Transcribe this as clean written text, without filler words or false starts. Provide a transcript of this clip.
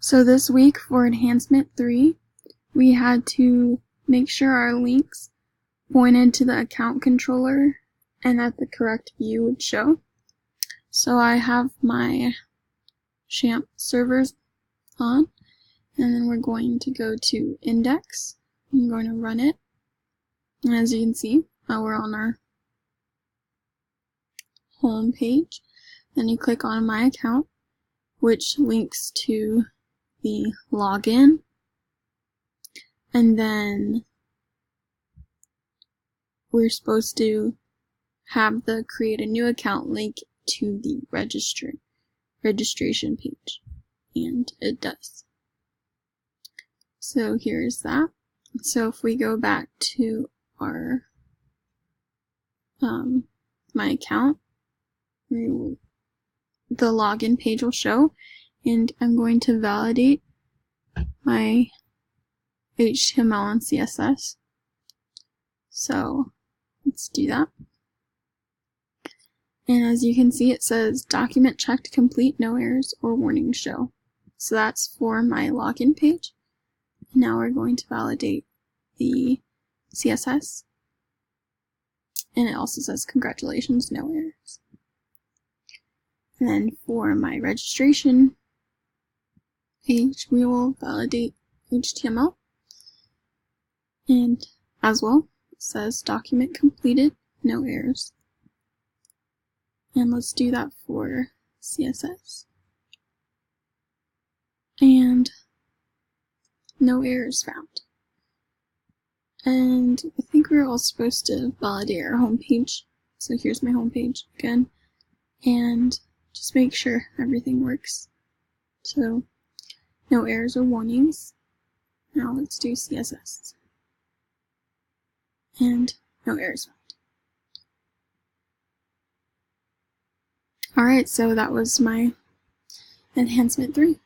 So this week for Enhancement 3, we had to make sure our links pointed to the account controller and that the correct view would show. So I have my XAMPP servers on, and then we're going to go to index. I'm going to run it. And as you can see, we're on our home page. Then you click on my account, which links to the login, and then we're supposed to have the create a new account link to the registration page, and it does. So here's that. So if we go back to our my account, the login page will show, and I'm going to validate my HTML and CSS. So let's do that. And as you can see, it says document checked complete, no errors or warnings show. So that's for my login page. Now we're going to validate the CSS. And it also says congratulations, no errors. And then for my registration page, we will validate HTML. And as well, it says document completed, no errors. And let's do that for CSS. And no errors found. And I think we're all supposed to validate our home page. So here's my home page again. And just make sure everything works. So no errors or warnings. Now let's do CSS. And no errors found. Alright, so that was my Enhancement 3.